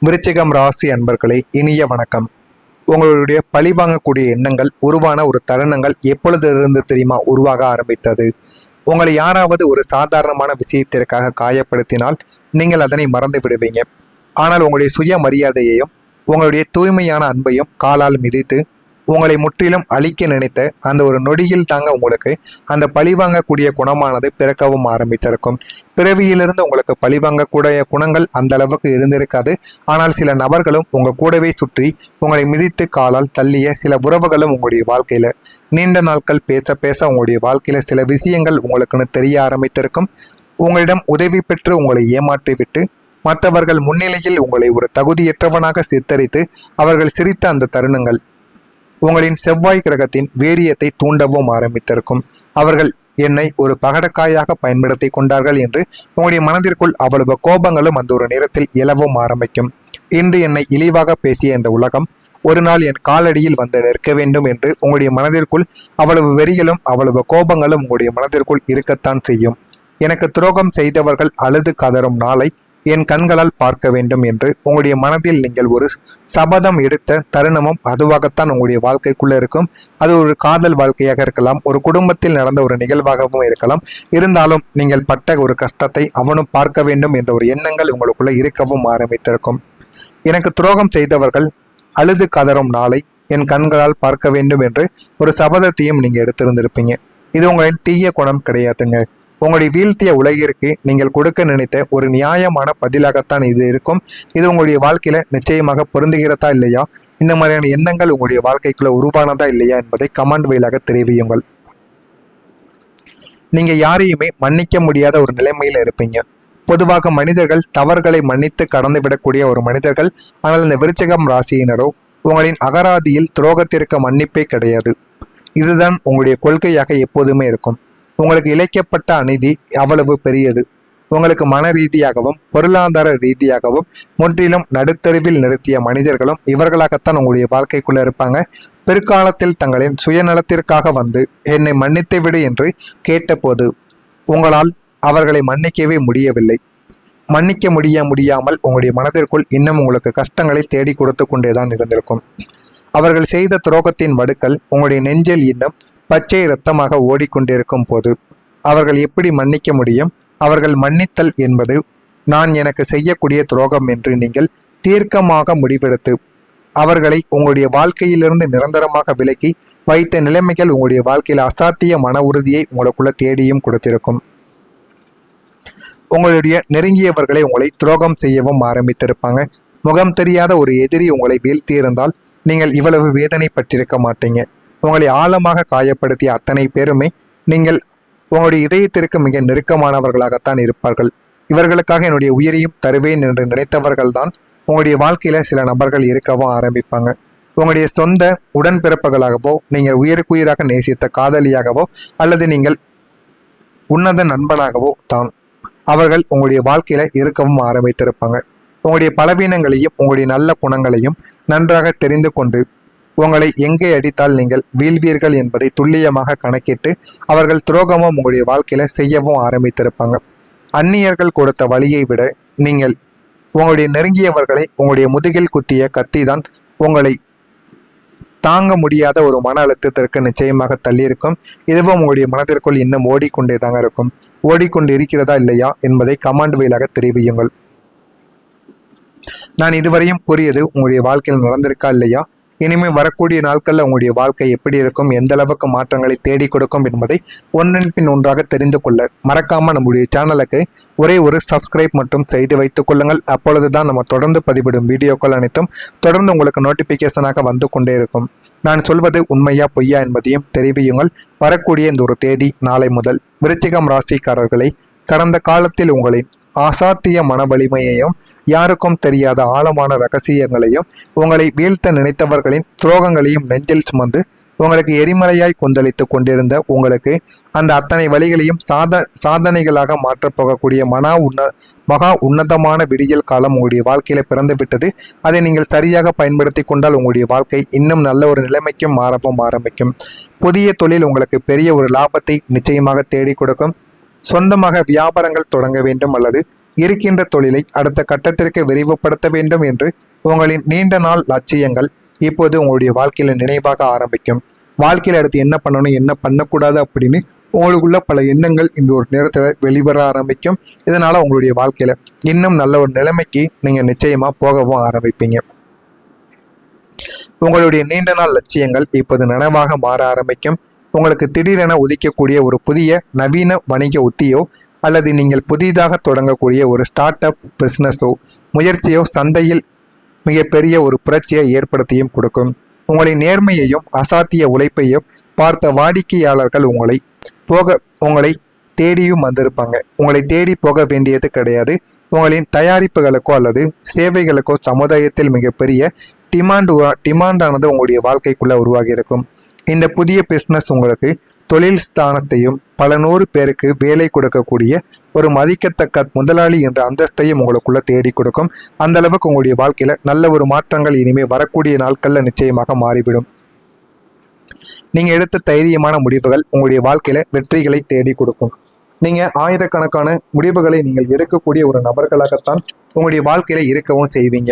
விருச்சிகம் ராசி அன்பர்களே, இனிய வணக்கம். உங்களுடைய பழிவாங்கக்கூடிய எண்ணங்கள் உருவான ஒரு தருணங்கள் எப்பொழுதிலிருந்து தெரியுமா உருவாக ஆரம்பித்தது? உங்களை யாராவது ஒரு சாதாரணமான விஷயத்திற்காக காயப்படுத்தினால் நீங்கள் அதனை மறந்து விடுவீங்க. ஆனால் உங்களுடைய சுய மரியாதையையும் உங்களுடைய தூய்மையான அன்பையும் காலால் மிதித்து உங்களை முற்றிலும் அழிக்க நினைத்த அந்த ஒரு நொடியில் தாங்க உங்களுக்கு அந்த பழிவாங்கக்கூடிய குணமானது பிறக்கவும் ஆரம்பித்திருக்கும். பிறவியிலிருந்து உங்களுக்கு பழிவாங்கக்கூடிய குணங்கள் அந்த அளவுக்கு இருந்திருக்காது. ஆனால் சில நபர்களும் உங்க கூடவே சுற்றி உங்களை மிதித்து காலால் தள்ளிய சில உறவுகளும் உங்களுடைய வாழ்க்கையில நீண்ட நாட்கள் பேச பேச உங்களுடைய வாழ்க்கையில சில விஷயங்கள் உங்களுக்குன்னு தெரிய ஆரம்பித்திருக்கும். உங்களிடம் உதவி பெற்று உங்களை ஏமாற்றிவிட்டு மற்றவர்கள் முன்னிலையில் உங்களை ஒரு தகுதியற்றவனாக சித்தரித்து அவர்கள் சிரித்த அந்த தருணங்கள் உங்களின் செவ்வாய் கிரகத்தின் வீரியத்தை தூண்டவும் ஆரம்பித்திருக்கும். அவர்கள் என்னை ஒரு பகடக்காயாக பயன்படுத்தி கொண்டார்கள் என்று உங்களுடைய மனதிற்குள் அவ்வளவு கோபங்களும் அந்த ஒரு நேரத்தில் எழவும் ஆரம்பிக்கும். இன்று என்னை இழிவாக பேசிய இந்த உலகம் ஒரு நாள் என் காலடியில் வந்து நிற்க வேண்டும் என்று உங்களுடைய மனதிற்குள் அவ்வளவு வெறிகளும் அவ்வளவு கோபங்களும் உங்களுடைய மனதிற்குள் இருக்கத்தான் செய்யும். எனக்கு துரோகம் செய்தவர்கள் அழுது கதறும் நாளை என் கண்களால் பார்க்க வேண்டும் என்று உங்களுடைய மனதில் நீங்கள் ஒரு சபதம் எடுத்த தருணமும் அதுவாகத்தான் உங்களுடைய வாழ்க்கைக்குள்ள இருக்கும். அது ஒரு காதல் வாழ்க்கையாக இருக்கலாம், ஒரு குடும்பத்தில் நடந்த ஒரு நிகழ்வாகவும் இருக்கலாம். இருந்தாலும் நீங்கள் பட்ட ஒரு கஷ்டத்தை அவனும் பார்க்க வேண்டும் என்ற ஒரு எண்ணங்கள் உங்களுக்குள்ள இருக்கவும் ஆரம்பித்திருக்கும். எனக்கு துரோகம் செய்தவர்கள் அழுது கதறும் நாளை என் கண்களால் பார்க்க வேண்டும் என்று ஒரு சபதத்தையும் நீங்க எடுத்திருந்திருப்பீங்க. இது உங்களின் தீய குணம் கிடையாதுங்க. உங்களுடைய வீழ்த்திய உலகிற்கு நீங்கள் கொடுக்க நினைத்த ஒரு நியாயமான பதிலாகத்தான் இது இருக்கும். இது உங்களுடைய வாழ்க்கையில நிச்சயமாக பொருந்துகிறதா இல்லையா, இந்த மாதிரியான எண்ணங்கள் உங்களுடைய வாழ்க்கைக்குள்ள உருவானதா இல்லையா என்பதை கமெண்ட் வாயிலாக தெரிவியுங்கள். நீங்க யாரையுமே மன்னிக்க முடியாத ஒரு நிலைமையில இருப்பீங்க. பொதுவாக மனிதர்கள் தவறுகளை மன்னித்து கடந்து விடக்கூடிய ஒரு மனிதர்கள். ஆனால் இந்த விருச்சிகம் ராசியினரோ உங்களின் அகராதியில் துரோகத்திற்கு மன்னிப்பே கிடையாது. இதுதான் உங்களுடைய கொள்கையாக எப்போதுமே இருக்கும். உங்களுக்கு இழைக்கப்பட்ட அநீதி அவ்வளவு பெரியது. உங்களுக்கு மன ரீதியாகவும் பொருளாதார ரீதியாகவும் முற்றிலும் நடுத்தருவில் நிறுத்திய மனிதர்களும் இவர்களாகத்தான் உங்களுடைய வாழ்க்கைக்குள்ள இருப்பாங்க. பிற்காலத்தில் தங்களின் சுயநலத்திற்காக வந்து என்னை மன்னித்து விடு என்று கேட்டபோது உங்களால் அவர்களை மன்னிக்கவே முடியவில்லை. மன்னிக்க முடியாமல் உங்களுடைய மனதிற்குள் இன்னும் உங்களுக்கு கஷ்டங்களை தேடி கொடுத்து கொண்டேதான் இருந்திருக்கும். அவர்கள் செய்த துரோகத்தின் வடுக்கள் உங்களுடைய நெஞ்சில் இன்னும் பச்சை இரத்தமாக ஓடிக்கொண்டிருக்கும் போது அவர்கள் எப்படி மன்னிக்க முடியும்? அவர்கள் மன்னித்தல் என்பது நான் எனக்கு செய்யக்கூடிய துரோகம் என்று நீங்கள் தீர்க்கமாக முடிவெடுத்து அவர்களை உங்களுடைய வாழ்க்கையிலிருந்து நிரந்தரமாக விலக்கி வைத்த நிலைமைகள் உங்களுடைய வாழ்க்கையில் அசாத்திய மன உறுதியை உங்களுக்குள்ள தேடியும் கொடுத்திருக்கும். உங்களுடைய நெருங்கியவர்களை உங்களை துரோகம் செய்யவும் ஆரம்பித்திருப்பாங்க. முகம் தெரியாத ஒரு எதிரி உங்களை வீழ்த்தியிருந்தால் நீங்கள் இவ்வளவு வேதனைப்பட்டிருக்க மாட்டீங்க. உங்களை ஆழமாக காயப்படுத்திய அத்தனை பேருமே நீங்கள் உங்களுடைய இதயத்திற்கு மிக நெருக்கமானவர்களாகத்தான் இருப்பார்கள். இவர்களுக்காக என்னுடைய உயிரையும் தருவேன் என்று நினைத்தவர்கள் தான் உங்களுடைய வாழ்க்கையில சில நபர்கள் இருக்கவும் ஆரம்பிப்பாங்க. உங்களுடைய சொந்த உடன்பிறப்புகளாகவோ, நீங்கள் உயிருக்குயிராக நேசித்த காதலியாகவோ, அல்லது நீங்கள் உன்னத நண்பனாகவோ தான் அவர்கள் உங்களுடைய வாழ்க்கையில இருக்கவும் ஆரம்பித்திருப்பாங்க. உங்களுடைய பலவீனங்களையும் உங்களுடைய நல்ல குணங்களையும் நன்றாக தெரிந்து கொண்டு உங்களை எங்கே அடித்தால் நீங்கள் வீழ்வீர்கள் என்பதை துல்லியமாக கணக்கிட்டு அவர்கள் துரோகமும் உங்களுடைய வாழ்க்கையில செய்யவும் ஆரம்பித்திருப்பாங்க. அந்நியர்கள் கொடுத்த வழியை விட நீங்கள் உங்களுடைய நெருங்கியவர்களை உங்களுடைய முதுகில் குத்திய கத்தி தான் உங்களை தாங்க முடியாத ஒரு மன அழுத்தத்திற்கு நிச்சயமாக தள்ளியிருக்கும். இதுவும் உங்களுடைய மனதிற்குள் இன்னும் ஓடிக்கொண்டே தாங்க இருக்கும். ஓடிக்கொண்டு இருக்கிறதா இல்லையா என்பதை கமெண்ட் வாயிலாக தெரிவியுங்கள். நான் இதுவரையும் கூறியது உங்களுடைய வாழ்க்கையில் நடந்திருக்கா இல்லையா, இனிமேல் வரக்கூடிய நாட்களில் உங்களுடைய வாழ்க்கை எப்படி இருக்கும், எந்த அளவுக்கு மாற்றங்களை தேடி கொடுக்கும் என்பதை ஒன்றின் பின் ஒன்றாக தெரிந்து கொள்ள மறக்காமல் நம்முடைய சேனலுக்கு ஒரே ஒரு சப்ஸ்கிரைப் மட்டும் செய்து வைத்துக் கொள்ளுங்கள். அப்பொழுதுதான் நம்ம தொடர்ந்து பதிவிடும் வீடியோக்கள் அனைத்தும் தொடர்ந்து உங்களுக்கு நோட்டிபிகேஷனாக வந்து கொண்டே இருக்கும். நான் சொல்வது உண்மையா பொய்யா என்பதையும் தெரிவியுங்கள். வரக்கூடிய இந்த ஒரு தேதி நாளை முதல் விருச்சிகம் ராசிக்காரர்களை கடந்த காலத்தில் உங்களின் அசாத்திய மன வலிமையையும் யாருக்கும் தெரியாத ஆழமான ரகசியங்களையும் உங்களை வீழ்த்த நினைத்தவர்களின் துரோகங்களையும் நெஞ்சில் சுமந்து உங்களுக்கு எரிமலையாய் கொந்தளித்து கொண்டிருந்த உங்களுக்கு அந்த அத்தனை வழிகளையும் சாதனைகளாக மாற்றப் போகக்கூடிய மகா உன்னதமான விடியல் காலம் உங்களுடைய வாழ்க்கையில பிறந்து விட்டது. அதை நீங்கள் சரியாக பயன்படுத்தி கொண்டால் உங்களுடைய வாழ்க்கை இன்னும் நல்ல ஒரு நிலைமைக்கும் மாறவும் ஆரம்பிக்கும். புதிய தொழில் உங்களுக்கு பெரிய ஒரு லாபத்தை நிச்சயமாக தேடி கொடுக்கும். சொந்தமாக வியாபாரங்கள் தொடங்க வேண்டும் அல்லது இருக்கின்ற தொழிலை அடுத்த கட்டத்திற்கு விரிவுபடுத்த வேண்டும் என்று உங்களின் நீண்ட நாள் லட்சியங்கள் இப்போது உங்களுடைய வாழ்க்கையில நினைவாக ஆரம்பிக்கும். வாழ்க்கையில் அடுத்து என்ன பண்ணணும், என்ன பண்ணக்கூடாது அப்படின்னு உங்களுக்குள்ள பல எண்ணங்கள் இந்த ஒரு நேரத்தில் வெளிவர ஆரம்பிக்கும். இதனால உங்களுடைய வாழ்க்கையில இன்னும் நல்ல ஒரு நிலைமைக்கு நீங்க நிச்சயமா போகவும் ஆரம்பிப்பீங்க. உங்களுடைய நீண்ட நாள் லட்சியங்கள் இப்போது நனவாக மாற ஆரம்பிக்கும். உங்களுக்கு திடீரென உதிக்கக்கூடிய ஒரு புதிய நவீன வணிக உத்தியோ அல்லது நீங்கள் புதிதாக தொடங்கக்கூடிய ஒரு ஸ்டார்ட் அப் பிஸ்னஸோ முயற்சியோ சந்தையில் மிகப்பெரிய ஒரு புரட்சியை ஏற்படுத்தியும் கொடுக்கும். உங்களின் நேர்மையையும் அசாத்திய உழைப்பையும் பார்த்த வாடிக்கையாளர்கள் உங்களை தேடியும் வந்திருப்பாங்க. உங்களை தேடி போக வேண்டியது கிடையாது. உங்களின் தயாரிப்புகளுக்கோ அல்லது சேவைகளுக்கோ சமுதாயத்தில் மிகப்பெரிய டிமாண்டானது உங்களுடைய வாழ்க்கைக்குள்ள உருவாகி இருக்கும். இந்த புதிய பிஸ்னஸ் உங்களுக்கு தொழில் ஸ்தானத்தையும் பல நூறு பேருக்கு வேலை கொடுக்கக்கூடிய ஒரு மதிக்கத்தக்க முதலாளி என்ற அந்தஸ்தையும் உங்களுக்குள்ள தேடி கொடுக்கும். அந்த அளவுக்கு உங்களுடைய வாழ்க்கையில நல்ல ஒரு மாற்றங்கள் இனிமே வரக்கூடிய நாட்கள்ல நிச்சயமாக மாறிவிடும். நீங்க எடுத்த தைரியமான முடிவுகள் உங்களுடைய வாழ்க்கையில வெற்றிகளை தேடி கொடுக்கும். நீங்க ஆயிரக்கணக்கான முடிவுகளை நீங்கள் எடுக்கக்கூடிய ஒரு நபர்களாகத்தான் உங்களுடைய வாழ்க்கையில இருக்கவும் செய்வீங்க.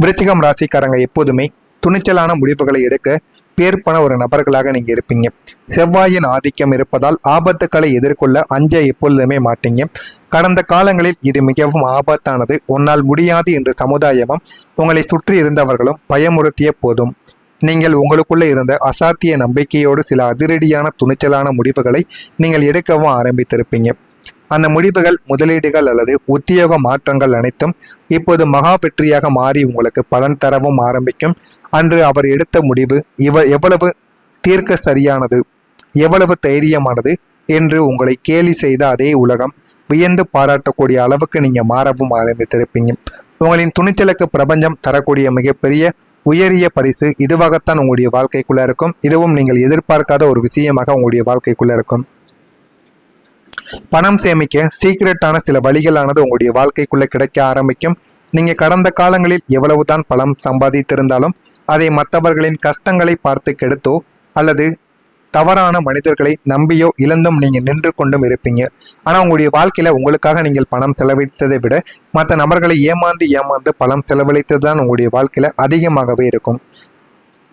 விருச்சிகம் ராசிக்காரங்க எப்போதுமே துணிச்சலான முடிவுகளை எடுக்க பேர்பன ஒரு நபர்களாக நீங்க இருப்பீங்க. செவ்வாயின் ஆதிக்கம் இருப்பதால் ஆபத்துக்களை எதிர்கொள்ள அஞ்ச எப்பொழுதுமே மாட்டீங்க. கடந்த காலங்களில் இது மிகவும் ஆபத்தானது, உன்னால் முடியாது என்று சமுதாயமும் உங்களை சுற்றி இருந்தவர்களும் பயமுறுத்திய போதும் நீங்கள் உங்களுக்குள்ள இருந்த அசாத்திய நம்பிக்கையோடு சில அதிரடியான துணிச்சலான முடிவுகளை நீங்கள் எடுக்கவும் ஆரம்பித்திருப்பீங்க. அந்த முடிவுகள், முதலீடுகள் அல்லது உத்தியோக மாற்றங்கள் அனைத்தும் இப்போது மகா வெற்றியாக மாறி உங்களுக்கு பலன் தரவும் ஆரம்பிக்கும். அன்று அவர் எடுத்த முடிவு எவ்வளவு தீர்க்க சரியானது, எவ்வளவு தைரியமானது என்று உங்களை கேலி செய்த அதே உலகம் வியந்து பாராட்டக்கூடிய அளவுக்கு நீங்க மாறவும் ஆரம்பித்திருப்பீங்க. உங்களின் துணிச்சலுக்கு பிரபஞ்சம் தரக்கூடிய மிகப்பெரிய உயரிய பரிசு இதுவாகத்தான் உங்களுடைய வாழ்க்கைக்குள்ள இருக்கும். இதுவும் நீங்கள் எதிர்பார்க்காத ஒரு விஷயமாக உங்களுடைய வாழ்க்கைக்குள்ள இருக்கும். பணம் சேமிக்க சீக்ரெட்டான சில வழிகளானது உங்களுடைய வாழ்க்கைக்குள்ள கிடைக்க ஆரம்பிக்கும். நீங்க கடந்த காலங்களில் எவ்வளவுதான் பணம் சம்பாதித்திருந்தாலும் அதை மற்றவர்களின் கஷ்டங்களை பார்த்து கெடுத்தோ அல்லது தவறான மனிதர்களை நம்பியோ இழந்தும் நீங்க நின்று கொண்டும் இருப்பீங்க. ஆனா உங்களுடைய வாழ்க்கையில உங்களுக்காக நீங்கள் பணம் செலவழித்ததை விட மற்ற நபர்களை ஏமாந்து பணம் செலவழித்தது தான் உங்களுடைய வாழ்க்கையில அதிகமாகவே இருக்கும்.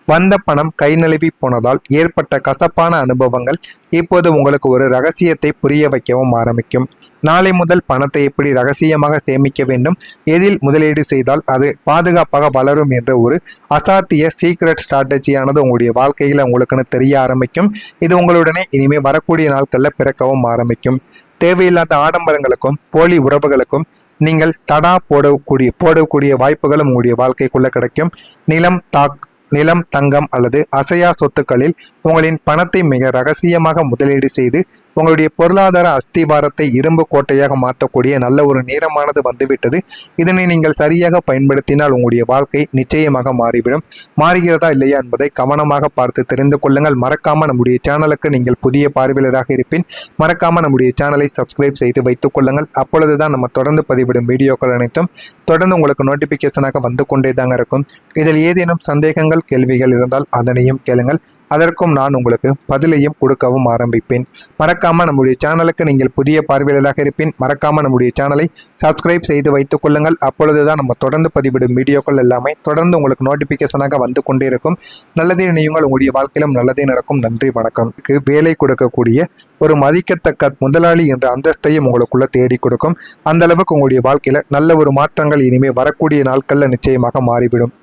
வந்த பணம் கை நழுவி போனதால் ஏற்பட்ட கசப்பான அனுபவங்கள் இப்போது உங்களுக்கு ஒரு ரகசியத்தை புரிய வைக்கவும் ஆரம்பிக்கும். நாளை முதல் பணத்தை எப்படி ரகசியமாக சேமிக்க வேண்டும், எதில் முதலீடு செய்தால் அது பாதுகாப்பாக வளரும் என்ற ஒரு அசாத்திய சீக்ரெட் ஸ்ட்ராட்டஜியானது உங்களுடைய வாழ்க்கையில் உங்களுக்குன்னு தெரிய ஆரம்பிக்கும். இது உங்களுடனே இனிமேல் வரக்கூடிய நாட்களில் பிறக்கவும் ஆரம்பிக்கும். தேவையில்லாத ஆடம்பரங்களுக்கும் போலி உறவுகளுக்கும் நீங்கள் தடா போடக்கூடிய வாய்ப்புகளும் உங்களுடைய வாழ்க்கைக்குள்ள கிடைக்கும். நிலம், தங்கம் அல்லது அசையா சொத்துக்களில் உங்களின் பணத்தை மிக ரகசியமாக முதலீடு செய்து உங்களுடைய பொருளாதார அஸ்திவாரத்தை இரும்பு கோட்டையாக மாற்றக்கூடிய நல்ல ஒரு நேரமானது வந்துவிட்டது. இதனை நீங்கள் சரியாக பயன்படுத்தினால் உங்களுடைய வாழ்க்கை நிச்சயமாக மாறிவிடும். மாறுகிறதா இல்லையா என்பதை கவனமாக பார்த்து தெரிந்து கொள்ளுங்கள். மறக்காம நம்முடைய சேனலுக்கு நீங்கள் புதிய பார்வையாளராக இருப்பின் மறக்காம நம்முடைய சேனலை சப்ஸ்கிரைப் செய்து வைத்துக் கொள்ளுங்கள். அப்பொழுதுதான் நம்ம தொடர்ந்து பதிவிடும் வீடியோக்கள் அனைத்தும் தொடர்ந்து உங்களுக்கு நோட்டிபிகேஷனாக வந்து கொண்டே தாங்க இருக்கும். இதில் ஏதேனும் சந்தேகங்கள், கேள்விகள் இருந்தால் அதனையும் கேளுங்கள். அதற்கும் நான் உங்களுக்கு பதிலையும் கொடுக்கவும் ஆரம்பிப்பேன். மறக்காம நம்முடைய சேனலுக்கு நீங்கள் புதிய பார்வையாளராக இருப்பின் மறக்காம நம்முடைய சேனலை சப்ஸ்கிரைப் செய்து வைத்துக் கொள்ளுங்கள். அப்பொழுதுதான் நம்ம தொடர்ந்து பதிவிடும் வீடியோக்கள் எல்லாமே தொடர்ந்து உங்களுக்கு நோட்டிபிகேஷனாக வந்து கொண்டே இருக்கும். நல்லதே நினையுங்கள், உங்களுடைய வாழ்க்கையிலும் நல்லதே நடக்கும். நன்றி, வணக்கம். வேலை கொடுக்கக்கூடிய ஒரு மதிக்கத்தக்க முதலாளி என்ற அந்தஸ்தையும் உங்களுக்குள்ள தேடி கொடுக்கும். அந்த அளவுக்கு உங்களுடைய வாழ்க்கையில நல்ல ஒரு மாற்றங்கள் இனிமேல் வரக்கூடிய நாட்கள்ல நிச்சயமாக மாறிவிடும்.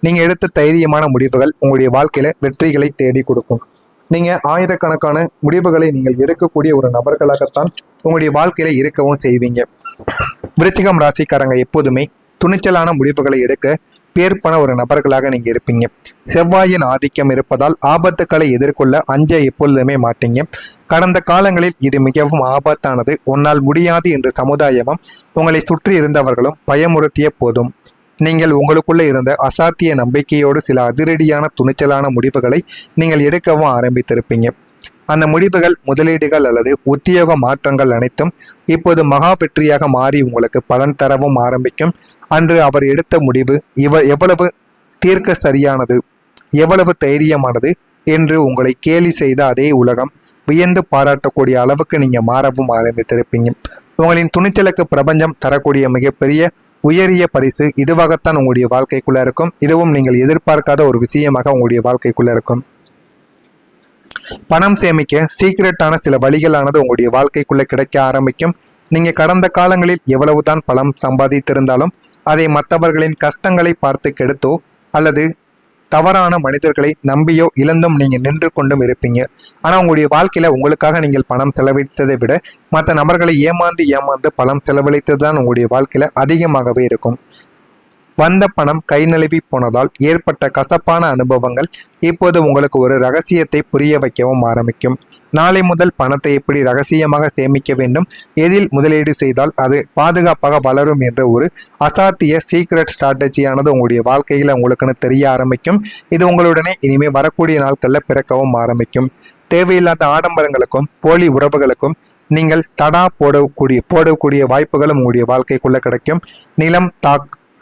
நீங்க எடுத்த தைரியமான முடிவுகள் உங்களுடைய வாழ்க்கையில வெற்றிகளை தேடி கொடுக்கும். நீங்க ஆயிரக்கணக்கான முடிவுகளை நீங்கள் எடுக்கக்கூடிய ஒரு நபர்களாகத்தான் உங்களுடைய வாழ்க்கையில இருக்கவும் செய்வீங்க. விருச்சிகம் ராசிக்காரங்க எப்போதுமே துணிச்சலான முடிவுகளை எடுக்க பேர்பன ஒரு நபர்களாக நீங்க இருப்பீங்க. செவ்வாயின் ஆதிக்கம் இருப்பதால் ஆபத்துக்களை எதிர்கொள்ள அஞ்ச எப்பொழுதுமே மாட்டீங்க. கடந்த காலங்களில் இது மிகவும் ஆபத்தானது, உன்னால் முடியாது என்று சமுதாயமும் உங்களை சுற்றி இருந்தவர்களும் பயமுறுத்திய போதும் நீங்கள் உங்களுக்குள்ள இருந்த அசாத்திய நம்பிக்கையோடு சில அதிரடியான துணிச்சலான முடிவுகளை நீங்கள் எடுக்கவும் ஆரம்பித்திருப்பீங்க. அந்த முடிவுகள், முதலீடுகள் அல்லது உத்தியோக மாற்றங்கள் அனைத்தும் இப்போது மகா வெற்றியாக மாறி உங்களுக்கு பலன் தரவும் ஆரம்பிக்கும். அன்று அவர் எடுத்த முடிவு எவ்வளவு தீர்க்க சரியானது, எவ்வளவு தைரியமானது என்று உங்களை கேலி செய்த அதே உலகம் வியந்து பாராட்டக்கூடிய அளவுக்கு நீங்கள் மாறவும் ஆரம்பித்திருப்பீங்க. உங்களின் துணிச்சலுக்கு பிரபஞ்சம் தரக்கூடிய மிகப்பெரிய உயரிய பரிசு இதுவாகத்தான் உங்களுடைய வாழ்க்கைக்குள்ள இருக்கும். இதுவும் நீங்கள் எதிர்பார்க்காத ஒரு விஷயமாக உங்களுடைய வாழ்க்கைக்குள்ள இருக்கும். பணம் சேமிக்க சீக்கிரட்டான சில வழிகளானது உங்களுடைய வாழ்க்கைக்குள்ள கிடைக்க ஆரம்பிக்கும். நீங்க கடந்த காலங்களில் எவ்வளவுதான் பணம் சம்பாதித்திருந்தாலும் அதை மற்றவர்களின் கஷ்டங்களை பார்த்து கெடுத்தோ அல்லது தவறான மனிதர்களை நம்பியோ இழந்தும் நீங்க நின்று கொண்டும் இருப்பீங்க. ஆனா உங்களுடைய வாழ்க்கையில உங்களுக்காக நீங்கள் பணம் செலவழித்ததை விட மற்ற நபர்களை ஏமாந்து பணம் செலவழித்ததுதான் உங்களுடைய வாழ்க்கையில அதிகமாகவே இருக்கும். வந்த பணம் கை நழுவி போனதால் ஏற்பட்ட கசப்பான அனுபவங்கள் இப்போது உங்களுக்கு ஒரு ரகசியத்தை புரிய வைக்கவும் ஆரம்பிக்கும். நாளை முதல் பணத்தை எப்படி ரகசியமாக சேமிக்க வேண்டும், எதில் முதலீடு செய்தால் அது பாதுகாப்பாக வளரும் என்ற ஒரு அசாத்திய சீக்ரெட் ஸ்ட்ராட்டஜியானது உங்களுடைய வாழ்க்கையில் உங்களுக்குன்னு தெரிய ஆரம்பிக்கும். இது உங்களுடனே இனிமேல் வரக்கூடிய நாட்களில் பிறக்கவும் ஆரம்பிக்கும். தேவையில்லாத ஆடம்பரங்களுக்கும் போலி உறவுகளுக்கும் நீங்கள் தடா போடக்கூடிய வாய்ப்புகளும் உங்களுடைய வாழ்க்கைக்குள்ள கிடைக்கும்.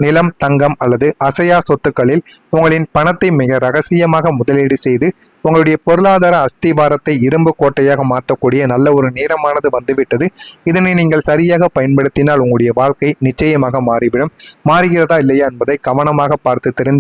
நிலம், தங்கம் அல்லது அசையா சொத்துக்களில் உங்களின் பணத்தை மிக ரகசியமாக முதலீடு செய்து உங்களுடைய பொருளாதார அஸ்திவாரத்தை இரும்பு கோட்டையாக மாற்றக்கூடிய நல்ல ஒரு நேரமானது வந்துவிட்டது. இதனை நீங்கள் சரியாக பயன்படுத்தினால் உங்களுடைய வாழ்க்கை நிச்சயமாக மாறிவிடும். மாறுகிறதா இல்லையா என்பதை கவனமாக பார்த்து தெரிந்து